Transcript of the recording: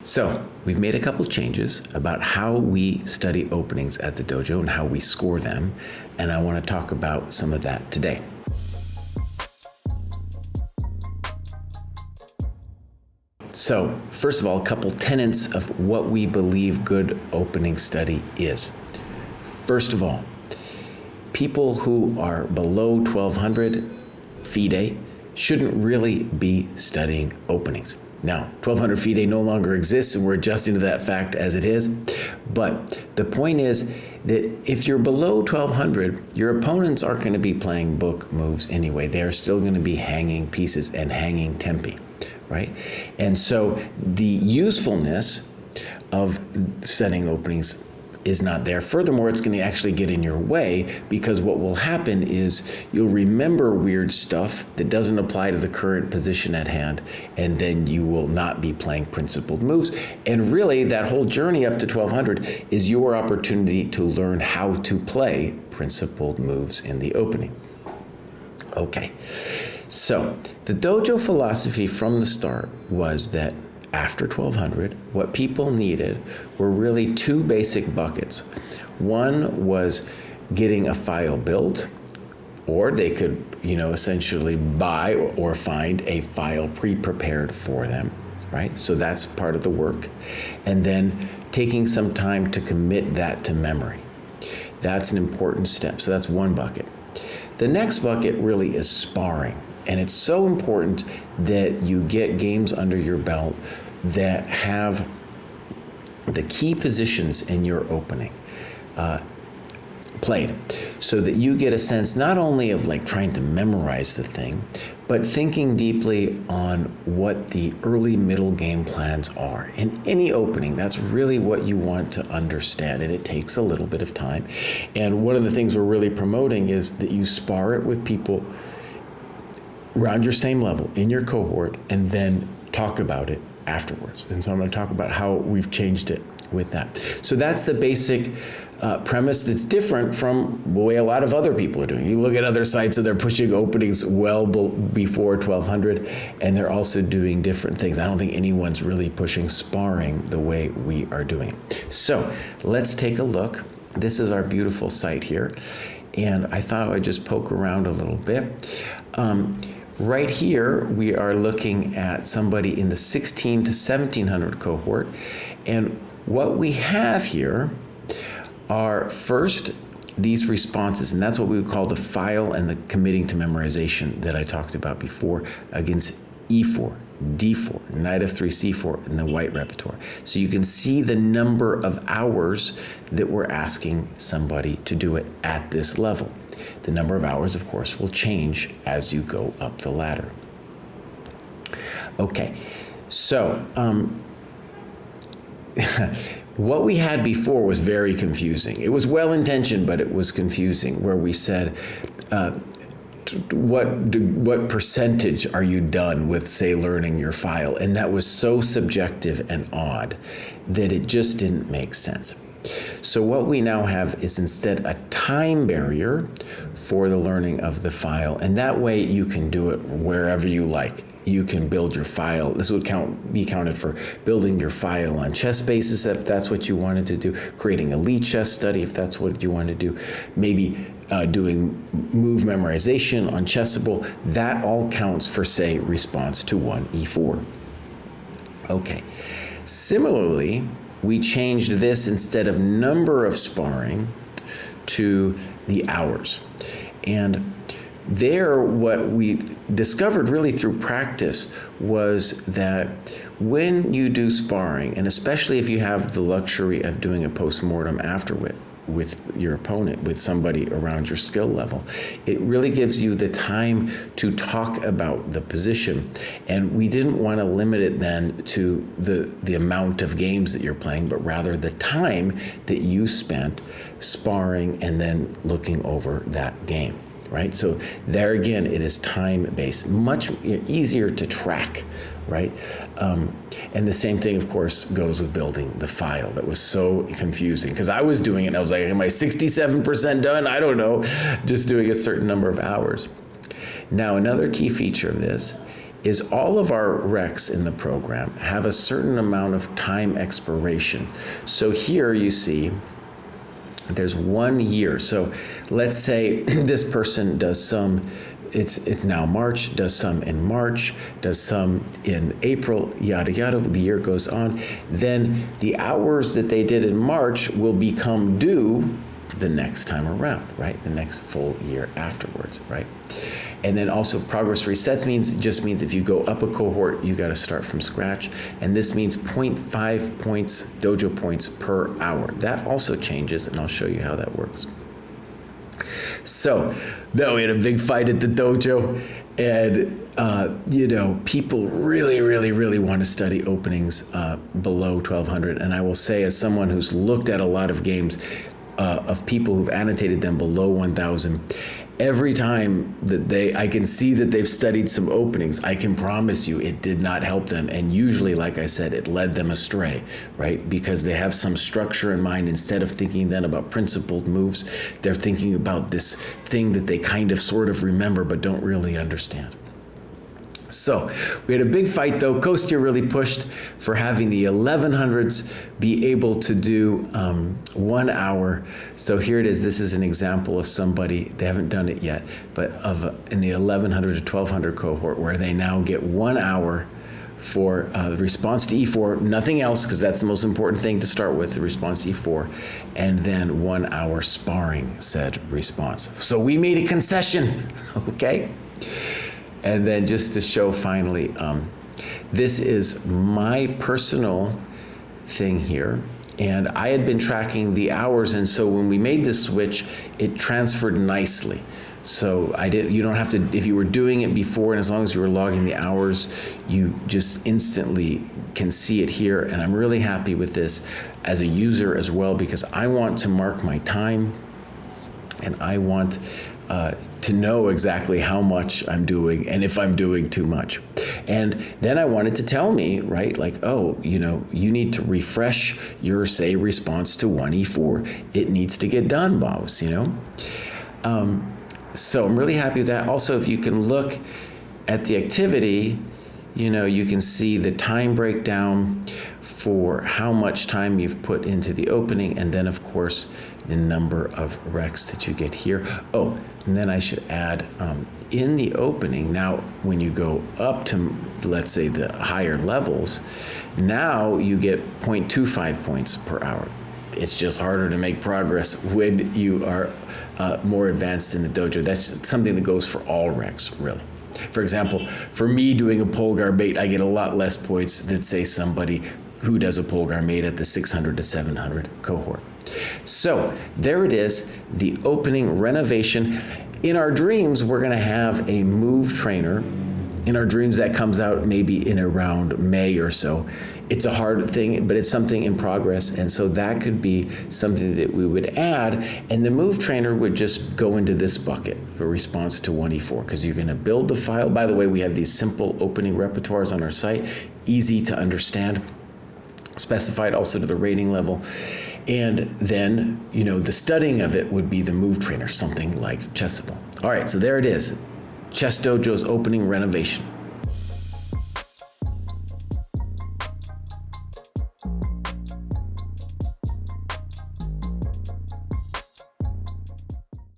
So we've made a couple changes about how we study openings at the dojo and how we score them, and I want to talk about some of that today. So first of all, a couple tenets of what we believe good opening study is. First of all, people who are below 1200 FIDE shouldn't really be studying openings. Now, 1200 FIDE no longer exists, and we're adjusting to that fact as it is. But the point is that if you're below 1200, your opponents aren't going to be playing book moves anyway. They're still going to be hanging pieces and hanging tempi, right? And so the usefulness of studying openings is not there. Furthermore, it's going to actually get in your way, because what will happen is you'll remember weird stuff that doesn't apply to the current position at hand, and then you will not be playing principled moves. And really, that whole journey up to 1200 is your opportunity to learn how to play principled moves in the opening. Okay, so the dojo philosophy from the start was that after 1200, what people needed were really two basic buckets. One was getting a file built, or they could, essentially buy or find a file pre-prepared for them, right? So that's part of the work. And then taking some time to commit that to memory. That's an important step. So that's one bucket. The next bucket really is sparring. And it's so important that you get games under your belt that have the key positions in your opening played, so that you get a sense not only of trying to memorize the thing, but thinking deeply on what the early middle game plans are. In any opening, that's really what you want to understand, and it takes a little bit of time. And one of the things we're really promoting is that you spar it with people around your same level in your cohort, and then talk about it afterwards. And so I'm going to talk about how we've changed it with that. So that's the basic premise that's different from the way a lot of other people are doing. You look at other sites and they're pushing openings well before 1200, and they're also doing different things. I don't think anyone's really pushing sparring the way we are doing it. So let's take a look. This is our beautiful site here, and I thought I'd just poke around a little bit. Right here, we are looking at somebody in the 16 to 1700 cohort. And what we have here are first these responses, and that's what we would call the file and the committing to memorization that I talked about before against E4, D4, knight of 3, C4, and the white repertoire. So you can see the number of hours that we're asking somebody to do it at this level. The number of hours, of course, will change as you go up the ladder. Okay, so what we had before was very confusing. It was well-intentioned, but it was confusing, where we said, what percentage are you done with, say, learning your file? And that was so subjective and odd that it just didn't make sense. So what we now have is instead a time barrier for the learning of the file, and that way you can do it wherever you like. You can build your file. This would be counted for building your file on chess basis if that's what you wanted to do, creating a lead chess study if that's what you want to do, maybe doing move memorization on Chessable. That all counts for, say, response to 1E4. Okay. Similarly, we changed this, instead of number of sparring, to the hours. And there, what we discovered really through practice was that when you do sparring, and especially if you have the luxury of doing a post-mortem afterward with your opponent, with somebody around your skill level, it really gives you the time to talk about the position. And we didn't want to limit it then to the amount of games that you're playing, but rather the time that you spent sparring and then looking over that game. Right? So there again, it is time-based, much easier to track, right? And the same thing, of course, goes with building the file. That was so confusing because I was doing it and I was like, am I 67% done? I don't know, just doing a certain number of hours. Now, another key feature of this is all of our recs in the program have a certain amount of time expiration. So here you see there's 1 year. So let's say this person does some, it's now March, does some in March, does some in April, yada yada, the year goes on. Then the hours that they did in March will become due the next time around, right? The next full year afterwards, right? And then also progress resets just means if you go up a cohort, you got to start from scratch. And this means 0.5 points, dojo points per hour. That also changes, and I'll show you how that works. So, though we had a big fight at the dojo, and people really want to study openings below 1200. And I will say, as someone who's looked at a lot of games of people who've annotated them below 1000, every time that I can see that they've studied some openings, I can promise you it did not help them. And usually, like I said, it led them astray, right? Because they have some structure in mind. Instead of thinking then about principled moves, they're thinking about this thing that they kind of sort of remember but don't really understand. So we had a big fight though. Kostya really pushed for having the 1100s be able to do 1 hour. So here it is. This is an example of somebody, they haven't done it yet, but in the 1100 to 1200 cohort where they now get 1 hour for the response to E4, nothing else, because that's the most important thing to start with, the response to E4, and then 1 hour sparring said response. So we made a concession, okay? And then just to show finally, this is my personal thing here. And I had been tracking the hours, and so when we made this switch, it transferred nicely. So you don't have to, if you were doing it before, and as long as you were logging the hours, you just instantly can see it here. And I'm really happy with this as a user as well, because I want to mark my time, and I want to know exactly how much I'm doing and if I'm doing too much. And then I wanted to tell me, right, like, oh, you need to refresh your, say, response to 1E4. It needs to get done, boss, So I'm really happy with that. Also, if you can look at the activity, you can see the time breakdown for how much time you've put into the opening, and then, of course, the number of recs that you get here. Oh, and then I should add, in the opening, now when you go up to, let's say, the higher levels, now you get 0.25 points per hour. It's just harder to make progress when you are more advanced in the dojo. That's something that goes for all recs, really. For example, for me doing a Polgar mate, I get a lot less points than, say, somebody who does a Polgar mate at the 600 to 700 cohort. So there it is, the opening renovation. In our dreams, we're going to have a move trainer. In our dreams, that comes out maybe in around May or so. It's a hard thing, but it's something in progress, and so that could be something that we would add, and the move trainer would just go into this bucket for response to 1E4, because you're going to build the file. By the way, we have these simple opening repertoires on our site, easy to understand, specified also to the rating level. And then, the studying of it would be the move trainer, something like Chessable. All right, so there it is, ChessDojo's opening renovation.